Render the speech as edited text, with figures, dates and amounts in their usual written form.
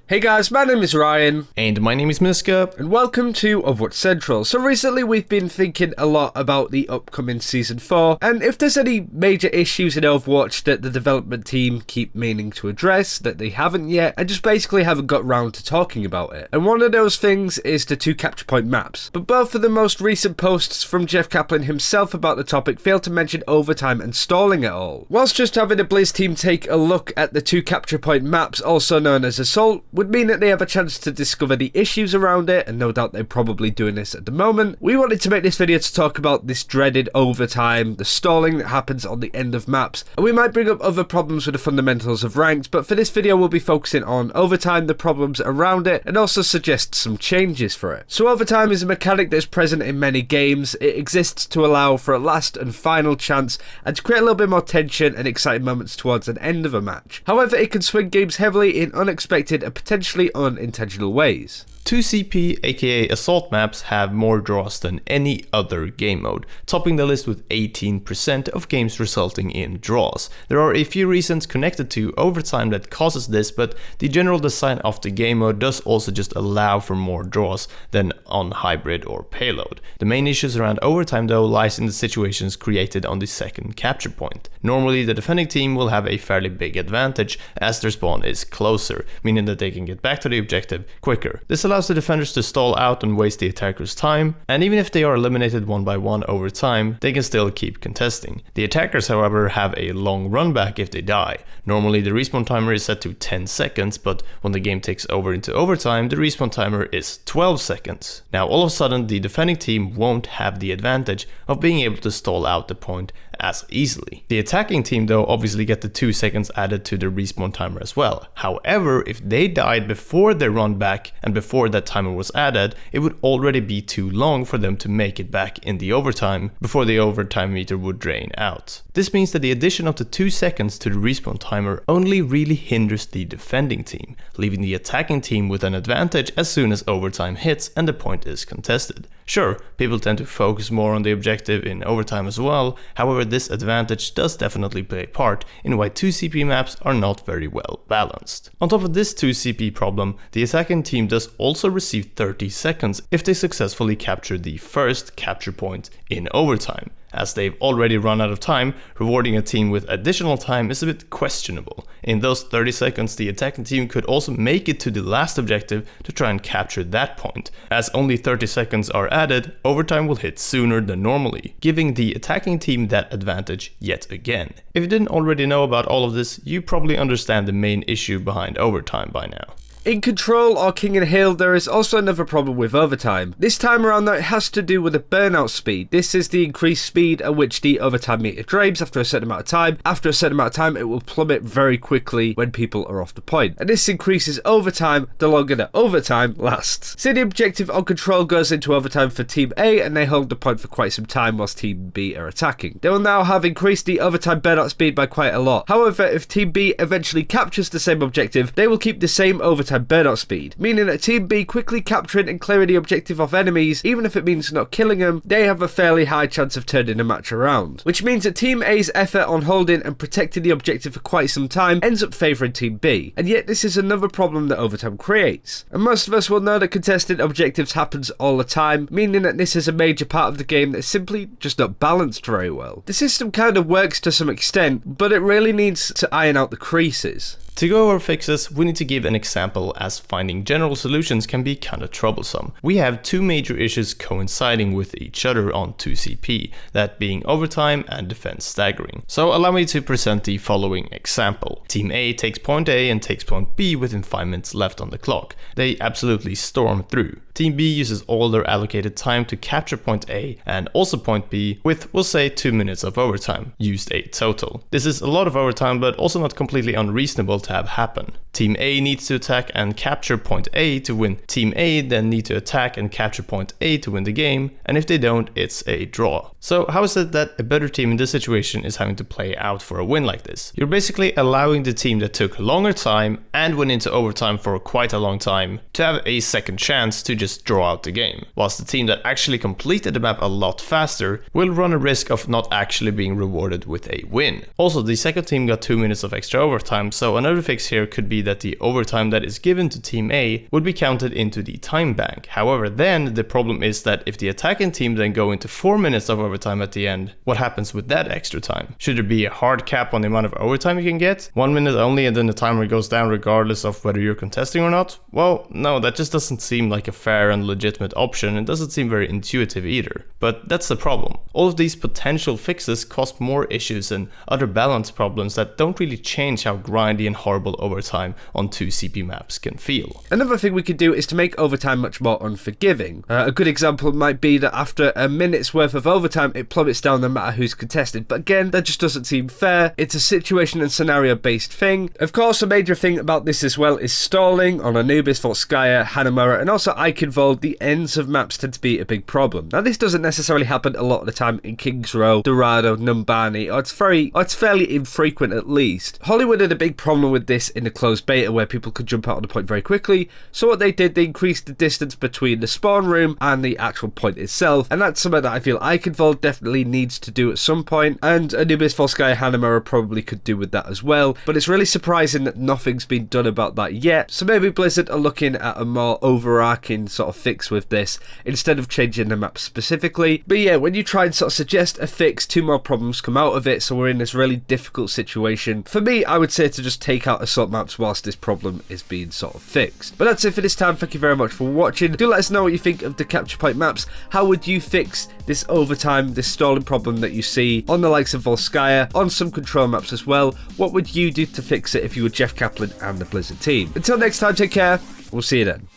Hey guys, my name is Ryan. And my name is Miska. And welcome to Overwatch Central. So recently we've been thinking a lot about the upcoming Season 4, and if there's any major issues in Overwatch that the development team keep meaning to address that they haven't yet, and just basically haven't got round to talking about it. And one of those things is the 2 capture point maps. But both of the most recent posts from Jeff Kaplan himself about the topic fail to mention overtime and stalling at all. Whilst just having the Blizz team take a look at the 2 capture point maps, also known as Assault, would mean that they have a chance to discover the issues around it, and no doubt they're probably doing this at the moment. We wanted to make this video to talk about this dreaded overtime, the stalling that happens on the end of maps, and we might bring up other problems with the fundamentals of ranked, but for this video we'll be focusing on overtime, the problems around it, and also suggest some changes for it. So overtime is a mechanic that is present in many games. It exists to allow for a last and final chance, and to create a little bit more tension and exciting moments towards an end of a match. However, it can swing games heavily in unexpected and potentially unintentional ways. 2CP aka Assault maps have more draws than any other game mode, topping the list with 18% of games resulting in draws. There are a few reasons connected to overtime that causes this, but the general design of the game mode does also just allow for more draws than on hybrid or payload. The main issues around overtime though lies in the situations created on the second capture point. Normally the defending team will have a fairly big advantage as their spawn is closer, meaning that they can get back to the objective quicker. This allows the defenders to stall out and waste the attackers' time, and even if they are eliminated one by one over time, they can still keep contesting. The attackers, however, have a long run back if they die. Normally the respawn timer is set to 10 seconds, but when the game takes over into overtime, the respawn timer is 12 seconds. Now all of a sudden the defending team won't have the advantage of being able to stall out the point as easily. The attacking team though obviously get the 2 seconds added to their respawn timer as well. However, if they died before their run back and before that timer was added, it would already be too long for them to make it back in the overtime before the overtime meter would drain out. This means that the addition of the 2 seconds to the respawn timer only really hinders the defending team, leaving the attacking team with an advantage as soon as overtime hits and the point is contested. Sure, people tend to focus more on the objective in overtime as well, however this advantage does definitely play a part in why 2CP maps are not very well balanced. On top of this 2CP problem, the attacking team does also receive 30 seconds if they successfully capture the first capture point in overtime. As they've already run out of time, rewarding a team with additional time is a bit questionable. In those 30 seconds, the attacking team could also make it to the last objective to try and capture that point. As only 30 seconds are added, overtime will hit sooner than normally, giving the attacking team that advantage yet again. If you didn't already know about all of this, you probably understand the main issue behind overtime by now. In Control or King and Hill, there is also another problem with overtime. This time around though, it has to do with the burnout speed. This is the increased speed at which the overtime meter drains after a certain amount of time. After a certain amount of time, it will plummet very quickly when people are off the point. And this increases overtime the longer the overtime lasts. Say the objective on Control goes into overtime for Team A and they hold the point for quite some time whilst Team B are attacking. They will now have increased the overtime burnout speed by quite a lot. However, if Team B eventually captures the same objective, they will keep the same overtime burnout speed, meaning that Team B quickly capturing and clearing the objective of enemies, even if it means not killing them, they have a fairly high chance of turning the match around. Which means that Team A's effort on holding and protecting the objective for quite some time ends up favouring Team B, and yet this is another problem that overtime creates. And most of us will know that contested objectives happens all the time, meaning that this is a major part of the game that's simply just not balanced very well. The system kind of works to some extent, but it really needs to iron out the creases. To go over fixes, we need to give an example as finding general solutions can be kinda troublesome. We have 2 major issues coinciding with each other on 2CP, that being overtime and defense staggering. So allow me to present the following example. Team A takes point A and takes point B within 5 minutes left on the clock. They absolutely storm through. Team B uses all their allocated time to capture point A and also point B with, we'll say, 2 minutes of overtime, used 8 total. This is a lot of overtime but also not completely unreasonable to have happen. Team A needs to attack and capture point A to win. Team A then need to attack and capture point A to win the game, and if they don't, it's a draw. So how is it that a better team in this situation is having to play out for a win like this? You're basically allowing the team that took longer time and went into overtime for quite a long time to have a second chance to just draw out the game, whilst the team that actually completed the map a lot faster will run a risk of not actually being rewarded with a win. Also, the second team got 2 minutes of extra overtime, so another Another fix here could be that the overtime that is given to Team A would be counted into the time bank. However, then the problem is that if the attacking team then go into 4 minutes of overtime at the end, what happens with that extra time? Should there be a hard cap on the amount of overtime you can get? 1 minute only and then the timer goes down regardless of whether you're contesting or not? Well, no, that just doesn't seem like a fair and legitimate option and doesn't seem very intuitive either. But that's the problem. All of these potential fixes cause more issues and other balance problems that don't really change how grindy and horrible overtime on 2 CP maps can feel. Another thing we could do is to make overtime much more unforgiving. A good example might be that after a minute's worth of overtime, it plummets down no matter who's contested. But again, that just doesn't seem fair. It's a situation and scenario based thing. Of course, a major thing about this as well is stalling. On Anubis, Volskaya, Hanamura, and also Eichenwald, the ends of maps tend to be a big problem. Now, this doesn't necessarily happen a lot of the time in Kings Row, Dorado, Numbani, or it's fairly infrequent at least. Hollywood had a big problem with this in the closed beta where people could jump out of the point very quickly, so what they did, they increased the distance between the spawn room and the actual point itself, and that's something that I feel Eichenwald definitely needs to do at some point, and Anubis, Volskaya, Hanamura probably could do with that as well, but it's really surprising that nothing's been done about that yet, so maybe Blizzard are looking at a more overarching sort of fix with this, instead of changing the map specifically. But yeah, when you try and sort of suggest a fix, 2 more problems come out of it, so we're in this really difficult situation. For me, I would say to just take out assault maps whilst this problem is being sort of fixed. But that's it for this time. Thank you very much for watching. Do let us know what you think of the capture point maps. How would you fix this overtime, this stalling problem that you see on the likes of Volskaya, on some control maps as well? What would you do to fix it if you were Jeff Kaplan and the Blizzard team? Until next time, take care. We'll see you then.